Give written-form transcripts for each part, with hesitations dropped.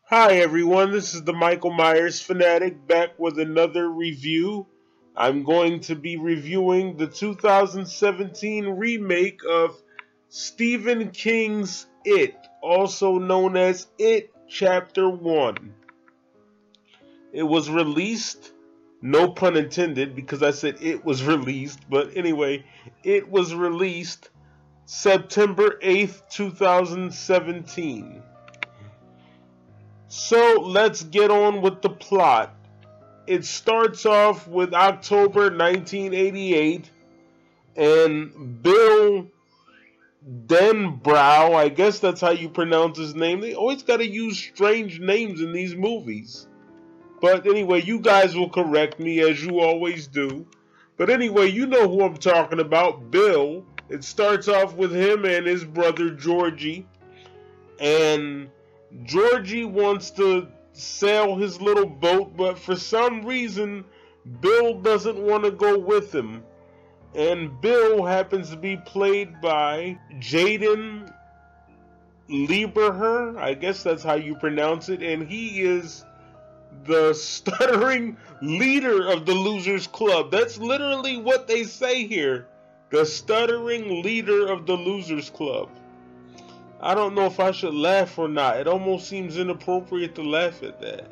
Hi everyone, this is the Michael Myers Fanatic back with another review. I'm going to be reviewing the 2017 remake of Stephen King's It, also known as It Chapter 1. It was released, no pun intended because I said it was released, but anyway, it was released September 8th, 2017. So let's get on with the plot. It starts off with October 1988 and Bill Denbrough, I guess that's how you pronounce his name. They always got to use strange names in these movies. But anyway, you guys will correct me as you always do. But anyway, you know who I'm talking about, Bill. It starts off with him and his brother Georgie. And Georgie wants to sail his little boat, but for some reason, Bill doesn't want to go with him. And Bill happens to be played by Jaeden Lieberher, I guess that's how you pronounce it, and he is the stuttering leader of the Losers Club. That's literally what they say here. The stuttering leader of the Losers Club. I don't know if I should laugh or not. It almost seems inappropriate to laugh at that.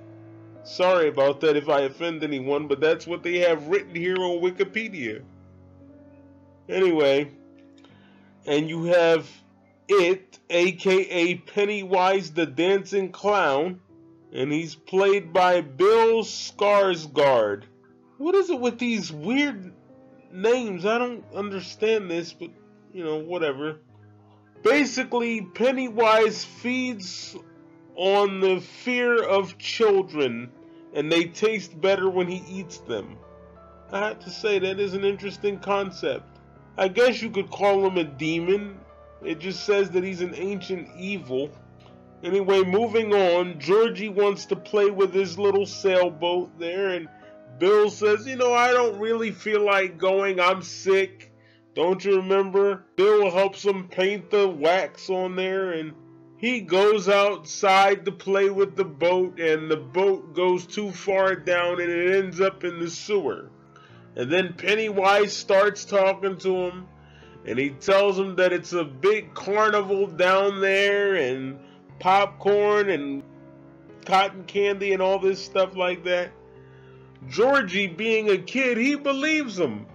Sorry about that if I offend anyone, but that's what they have written here on Wikipedia. Anyway, and you have It, aka Pennywise the Dancing Clown, and he's played by Bill Skarsgård. What is it with these weird names? I don't understand this, but whatever. Basically, Pennywise feeds on the fear of children, and they taste better when he eats them. I have to say, that is an interesting concept. I guess you could call him a demon. It just says that he's an ancient evil. Anyway, moving on, Georgie wants to play with his little sailboat there, and Bill says, I don't really feel like going, I'm sick. Don't you remember? Bill helps him paint the wax on there, and he goes outside to play with the boat, and the boat goes too far down and it ends up in the sewer. And then Pennywise starts talking to him, and he tells him that it's a big carnival down there, and popcorn and cotton candy and all this stuff like that. Georgie, being a kid, he believes him.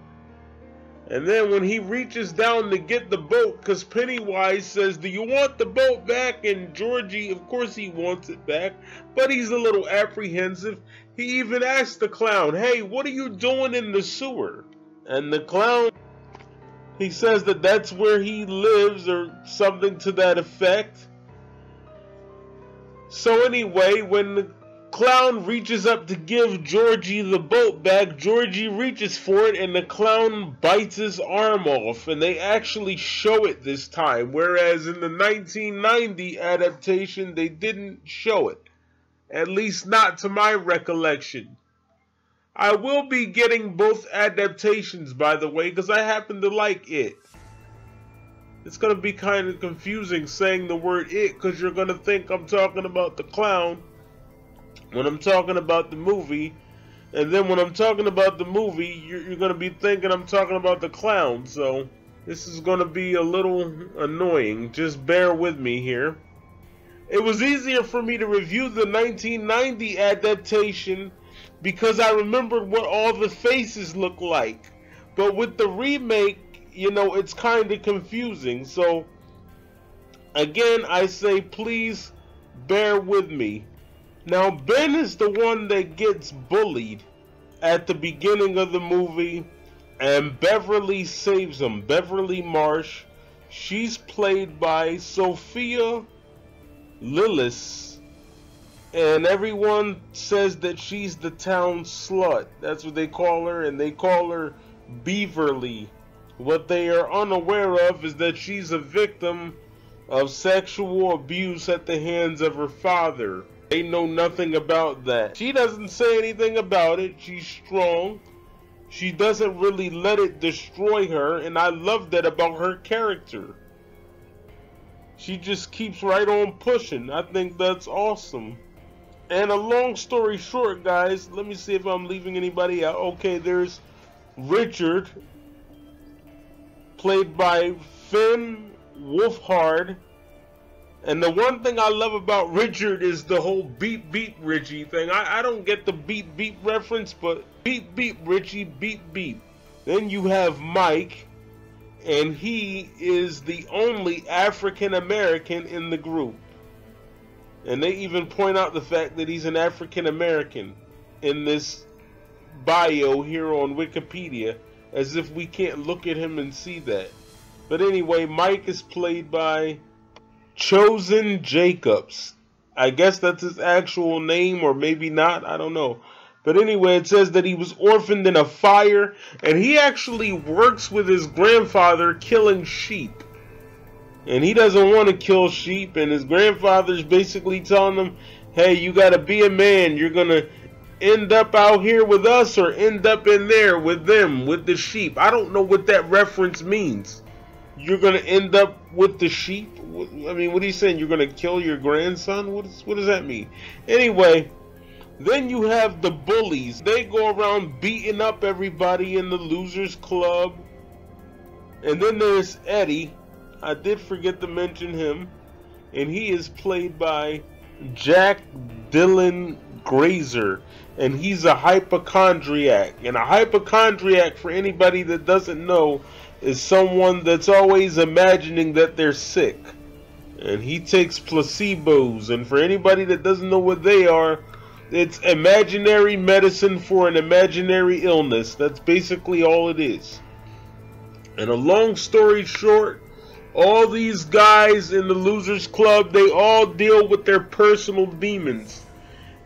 And then when he reaches down to get the boat, because Pennywise says, do you want the boat back? And Georgie, of course he wants it back, but he's a little apprehensive. He even asks the clown, hey, what are you doing in the sewer? And the clown, he says that that's where he lives or something to that effect. So anyway, when the clown reaches up to give Georgie the boat back, Georgie reaches for it and the clown bites his arm off, and they actually show it this time, whereas in the 1990 adaptation they didn't show it, at least not to my recollection. I will be getting both adaptations, by the way, because I happen to like it. It's going to be kind of confusing saying the word it, because you're going to think I'm talking about the clown when I'm talking about the movie, and then when I'm talking about the movie, you're going to be thinking I'm talking about the clown, so this is going to be a little annoying. Just bear with me here. It was easier for me to review the 1990 adaptation because I remembered what all the faces look like, but with the remake, it's kind of confusing, so again, I say please bear with me. Now, Ben is the one that gets bullied at the beginning of the movie, and Beverly saves him. Beverly Marsh. She's played by Sophia Lillis, and everyone says that she's the town slut. That's what they call her, and they call her Beverly. What they are unaware of is that she's a victim of sexual abuse at the hands of her father. They know nothing about that. She doesn't say anything about it. She's strong. She doesn't really let it destroy her, and I love that about her character. She just keeps right on pushing. I think that's awesome. And a long story short, guys, let me see if I'm leaving anybody out. Okay, there's Richard, played by Finn Wolfhard. And the one thing I love about Richard is the whole beep beep Richie thing. I don't get the beep beep reference, but beep beep Richie, beep beep. Then you have Mike, and he is the only African American in the group. And they even point out the fact that he's an African American in this bio here on Wikipedia, as if we can't look at him and see that. But anyway, Mike is played by Chosen Jacobs. I guess that's his actual name, or maybe not, I don't know. But anyway, it says that he was orphaned in a fire, and he actually works with his grandfather killing sheep. And he doesn't want to kill sheep, and his grandfather's basically telling him, hey, you gotta be a man, you're gonna end up out here with us or end up in there with them, with the sheep. I don't know what that reference means. You're gonna end up with the sheep? I mean, what are you saying? You're gonna kill your grandson? What does that mean? Anyway, then you have the bullies. They go around beating up everybody in the Losers Club. And then there's Eddie. I did forget to mention him. And he is played by Jack Dylan Grazer. And he's a hypochondriac. And a hypochondriac, for anybody that doesn't know, is someone that's always imagining that they're sick. And he takes placebos. And for anybody that doesn't know what they are, it's imaginary medicine for an imaginary illness. That's basically all it is. And a long story short, all these guys in the Losers Club, they all deal with their personal demons.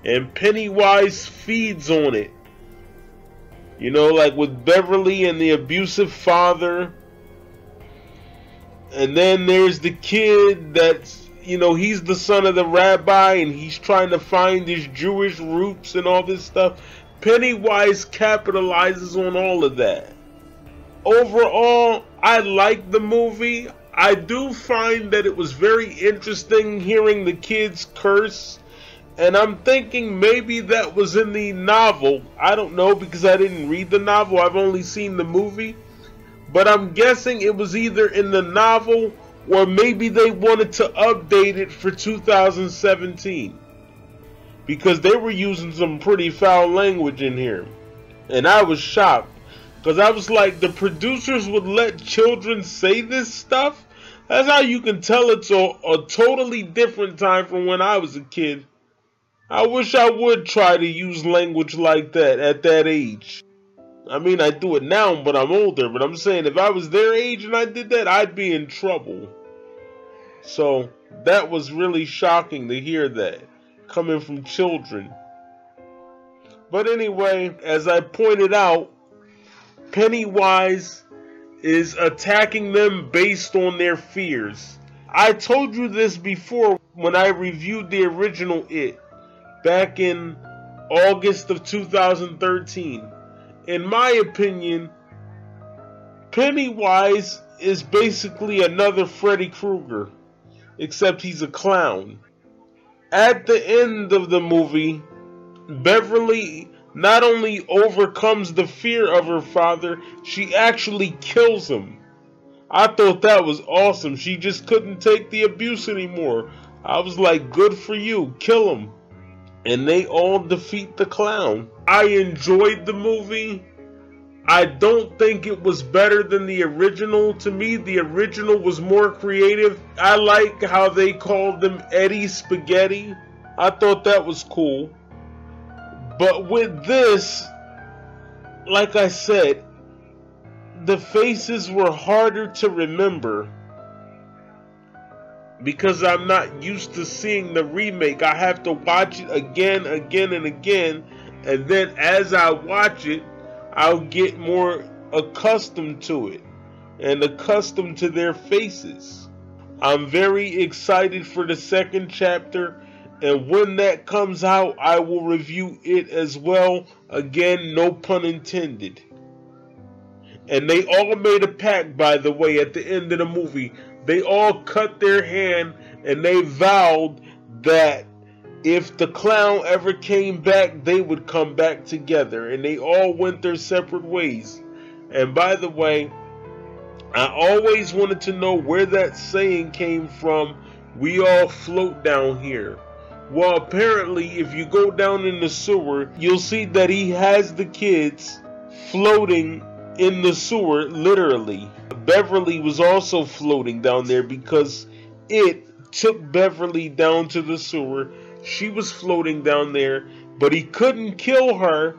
And Pennywise feeds on it. You know, like with Beverly and the abusive father. And then there's the kid that's, you know, he's the son of the rabbi and he's trying to find his Jewish roots and all this stuff. Pennywise capitalizes on all of that. Overall, I like the movie. I do find that it was very interesting hearing the kids curse. And I'm thinking maybe that was in the novel. I don't know because I didn't read the novel. I've only seen the movie. But I'm guessing it was either in the novel or maybe they wanted to update it for 2017. Because they were using some pretty foul language in here. And I was shocked. Because I was like, the producers would let children say this stuff? That's how you can tell it's a totally different time from when I was a kid. I wish I would try to use language like that at that age. I mean, I do it now, but I'm older. But I'm saying if I was their age and I did that, I'd be in trouble. So that was really shocking to hear that coming from children. But anyway, as I pointed out, Pennywise is attacking them based on their fears. I told you this before when I reviewed the original It back in August of 2013. In my opinion, Pennywise is basically another Freddy Krueger, except he's a clown. At the end of the movie, Beverly not only overcomes the fear of her father, she actually kills him. I thought that was awesome. She just couldn't take the abuse anymore. I was like, good for you, kill him. And they all defeat the clown. I enjoyed the movie. I don't think it was better than the original. To me, the original was more creative. I like how they called them Eddie Spaghetti. I thought that was cool. But with this, like I said, the faces were harder to remember. Because I'm not used to seeing the remake. I have to watch it again, and again. And then as I watch it, I'll get more accustomed to it. And accustomed to their faces. I'm very excited for the second chapter. And when that comes out, I will review it as well. Again, no pun intended. And they all made a pact, by the way, at the end of the movie. They all cut their hand and they vowed that if the clown ever came back, they would come back together, and they all went their separate ways. And by the way, I always wanted to know where that saying came from, we all float down here. Well, apparently, if you go down in the sewer, you'll see that he has the kids floating in the sewer, literally. Beverly was also floating down there because it took Beverly down to the sewer. She was floating down there, but he couldn't kill her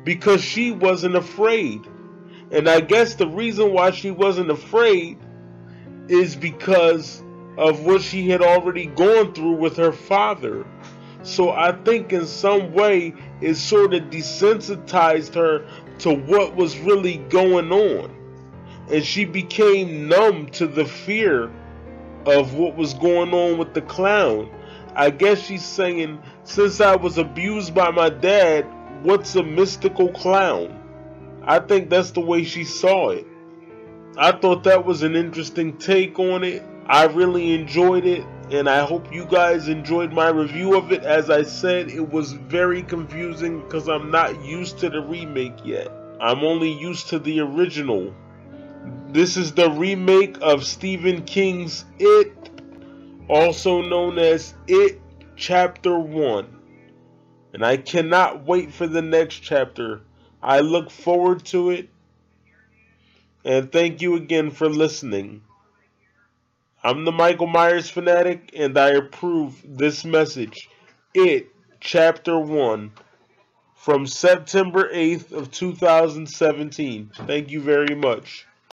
because she wasn't afraid. And I guess the reason why she wasn't afraid is because of what she had already gone through with her father. So I think in some way it sort of desensitized her to what was really going on. And she became numb to the fear of what was going on with the clown. I guess she's saying, since I was abused by my dad, what's a mystical clown? I think that's the way she saw it. I thought that was an interesting take on it. I really enjoyed it, and I hope you guys enjoyed my review of it. As I said, it was very confusing because I'm not used to the remake yet. I'm only used to the original. This is the remake of Stephen King's It, also known as It Chapter 1. And I cannot wait for the next chapter. I look forward to it. And thank you again for listening. I'm the Michael Myers fanatic, and I approve this message. It Chapter 1 from September 8th of 2017. Thank you very much.